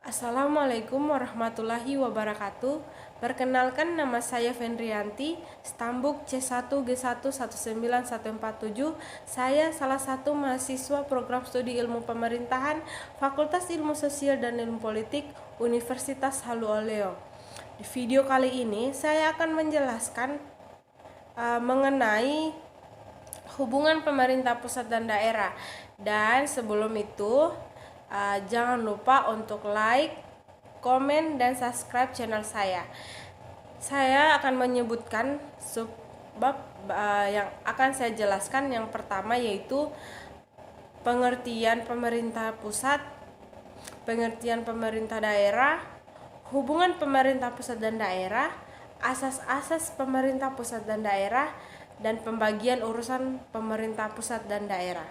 Assalamualaikum warahmatullahi wabarakatuh. Perkenalkan, nama saya Fendrianti, Stambuk C1G1 19147. Saya salah satu mahasiswa program studi ilmu pemerintahan Fakultas Ilmu Sosial dan Ilmu Politik Universitas Haluoleo. Di video kali ini saya akan menjelaskan mengenai hubungan pemerintah pusat dan daerah. Dan sebelum itu, jangan lupa untuk like, komen, dan subscribe channel saya. Saya akan menyebutkan subbab yang akan saya jelaskan. Yang pertama yaitu pengertian pemerintah pusat, pengertian pemerintah daerah, hubungan pemerintah pusat dan daerah, asas-asas pemerintah pusat dan daerah, dan pembagian urusan pemerintah pusat dan daerah.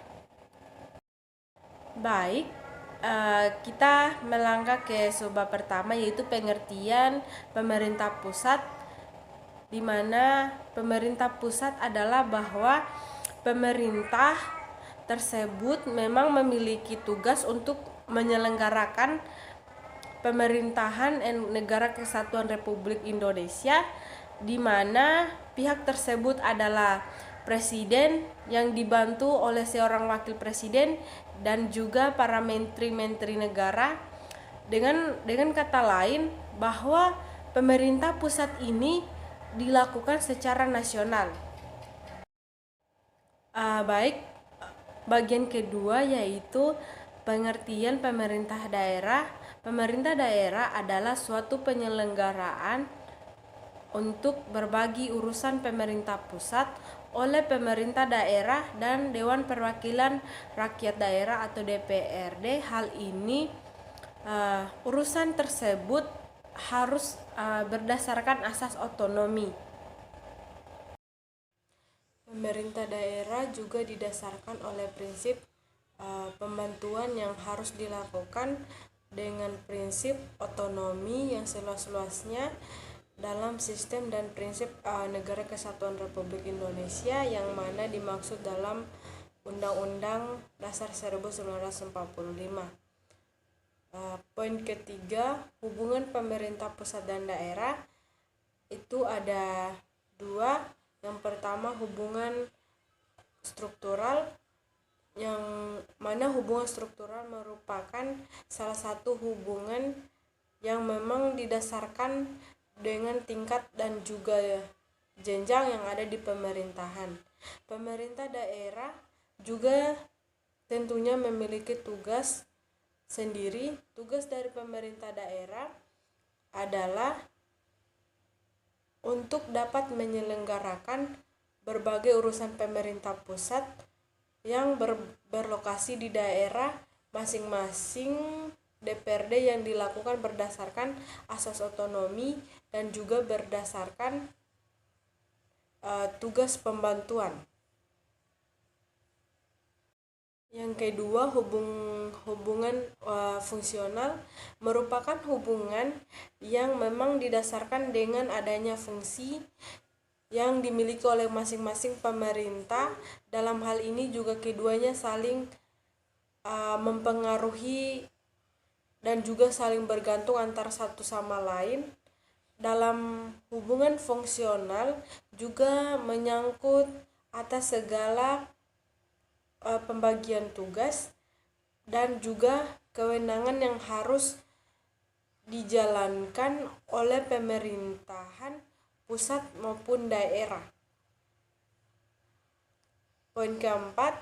Baik, kita melangkah ke subbab pertama yaitu pengertian pemerintah pusat, di mana pemerintah pusat adalah bahwa pemerintah tersebut memang memiliki tugas untuk menyelenggarakan pemerintahan Negara Kesatuan Republik Indonesia, di mana pihak tersebut adalah presiden yang dibantu oleh seorang wakil presiden dan juga para menteri-menteri negara. Dengan kata lain, bahwa pemerintah pusat ini dilakukan secara nasional. Baik, bagian kedua yaitu pengertian pemerintah daerah. Pemerintah daerah adalah suatu penyelenggaraan untuk berbagi urusan pemerintah pusat oleh pemerintah daerah dan Dewan Perwakilan Rakyat Daerah atau DPRD. Hal ini urusan tersebut harus berdasarkan asas otonomi. Pemerintah daerah juga didasarkan oleh prinsip pembantuan yang harus dilakukan dengan prinsip otonomi yang seluas-luasnya dalam sistem dan prinsip Negara Kesatuan Republik Indonesia, yang mana dimaksud dalam Undang-Undang Dasar 1945. Poin ketiga, hubungan pemerintah pusat dan daerah itu ada dua. Yang pertama, hubungan struktural, yang mana hubungan struktural merupakan salah satu hubungan yang memang didasarkan dengan tingkat dan juga jenjang yang ada di pemerintahan. Pemerintah daerah juga tentunya memiliki tugas sendiri. Tugas dari pemerintah daerah adalah untuk dapat menyelenggarakan berbagai urusan pemerintah pusat yang berlokasi di daerah masing-masing DPRD, yang dilakukan berdasarkan asas otonomi dan juga berdasarkan tugas pembantuan. Yang kedua, hubungan fungsional merupakan hubungan yang memang didasarkan dengan adanya fungsi yang dimiliki oleh masing-masing pemerintah. Dalam hal ini juga keduanya saling mempengaruhi dan juga saling bergantung antara satu sama lain. Dalam hubungan fungsional juga menyangkut atas segala pembagian tugas dan juga kewenangan yang harus dijalankan oleh pemerintahan pusat maupun daerah. Poin keempat,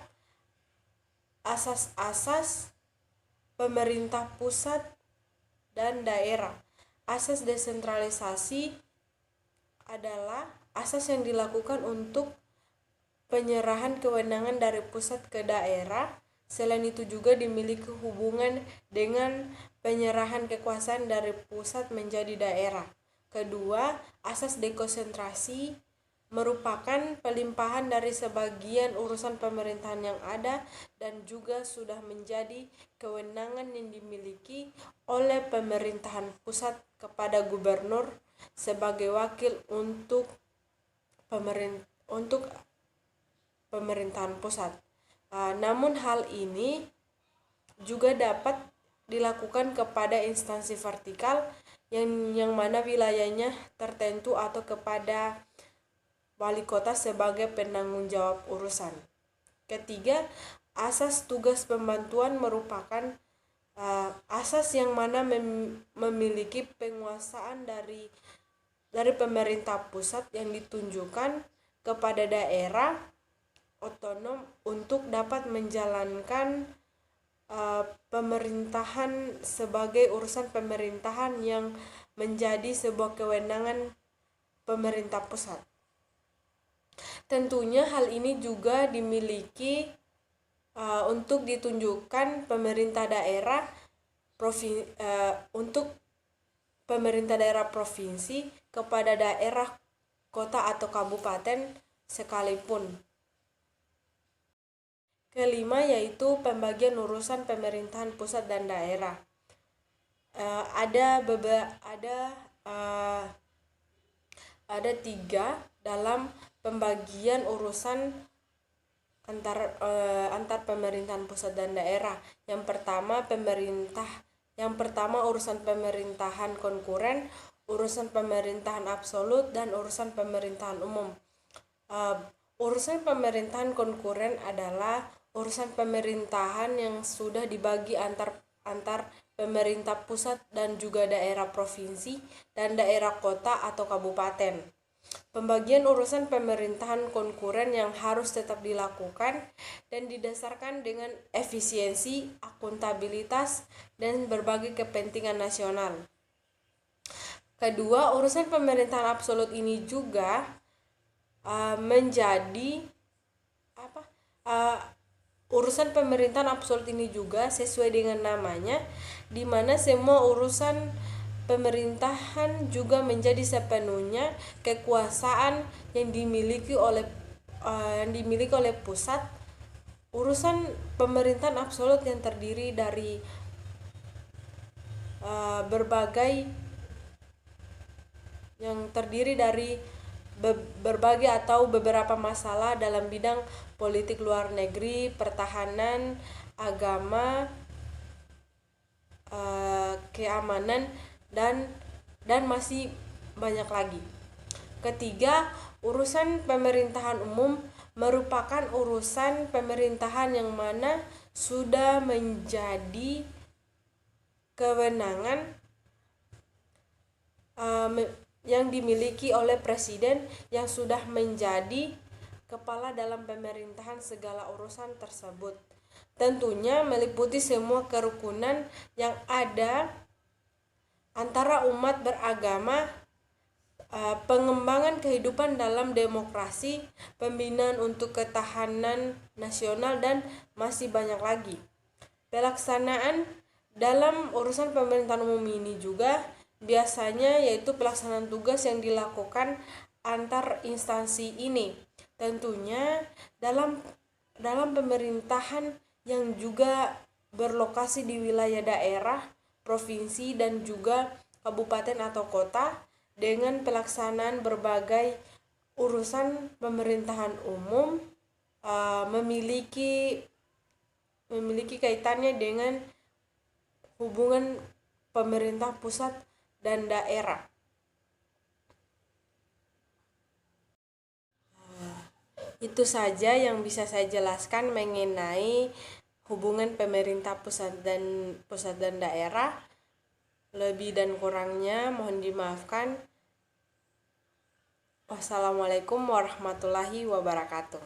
asas-asas pemerintah pusat dan daerah. Asas desentralisasi adalah asas yang dilakukan untuk penyerahan kewenangan dari pusat ke daerah. Selain itu juga dimiliki hubungan dengan penyerahan kekuasaan dari pusat menjadi daerah. Kedua, asas dekonsentrasi merupakan pelimpahan dari sebagian urusan pemerintahan yang ada dan juga sudah menjadi kewenangan yang dimiliki oleh pemerintahan pusat kepada gubernur sebagai wakil untuk pemerintahan pusat. Namun hal ini juga dapat dilakukan kepada instansi vertikal yang mana wilayahnya tertentu atau kepada wali kota sebagai penanggung jawab urusan. Ketiga, asas tugas pembantuan merupakan asas yang mana memiliki penguasaan dari pemerintah pusat yang ditunjukkan kepada daerah otonom untuk dapat menjalankan pemerintahan sebagai urusan pemerintahan yang menjadi sebuah kewenangan pemerintah pusat. Tentunya hal ini juga dimiliki untuk ditunjukkan pemerintah daerah untuk pemerintah daerah provinsi kepada daerah kota atau kabupaten sekalipun. Kelima yaitu pembagian urusan pemerintahan pusat dan daerah. Ada tiga dalam pembagian urusan antar pemerintahan pusat dan daerah. Yang pertama urusan pemerintahan konkuren, urusan pemerintahan absolut, dan urusan pemerintahan umum. Urusan pemerintahan konkuren adalah urusan pemerintahan yang sudah dibagi antar pemerintah pusat dan juga daerah provinsi dan daerah kota atau kabupaten. Pembagian urusan pemerintahan konkuren yang harus tetap dilakukan dan didasarkan dengan efisiensi, akuntabilitas, dan berbagai kepentingan nasional. Kedua, urusan pemerintahan absolut ini juga urusan pemerintahan absolut ini juga sesuai dengan namanya, di mana semua urusan pemerintahan juga menjadi sepenuhnya kekuasaan yang dimiliki oleh pusat. Urusan pemerintahan absolut yang terdiri dari berbagai atau beberapa masalah dalam bidang politik luar negeri, pertahanan, agama, keamanan, dan masih banyak lagi. Ketiga, urusan pemerintahan umum merupakan urusan pemerintahan yang mana sudah menjadi kewenangan yang dimiliki oleh presiden yang sudah menjadi kepala dalam pemerintahan segala urusan tersebut. Tentunya meliputi semua kerukunan yang ada antara umat beragama, pengembangan kehidupan dalam demokrasi, pembinaan untuk ketahanan nasional, dan masih banyak lagi. Pelaksanaan dalam urusan pemerintahan umum ini juga biasanya yaitu pelaksanaan tugas yang dilakukan antar instansi ini. Tentunya dalam pemerintahan yang juga berlokasi di wilayah daerah, provinsi, dan juga kabupaten atau kota dengan pelaksanaan berbagai urusan pemerintahan umum memiliki kaitannya dengan hubungan pemerintah pusat dan daerah. Itu saja yang bisa saya jelaskan mengenai hubungan pemerintah pusat dan daerah. Lebih dan kurangnya mohon dimaafkan. Wassalamualaikum warahmatullahi wabarakatuh.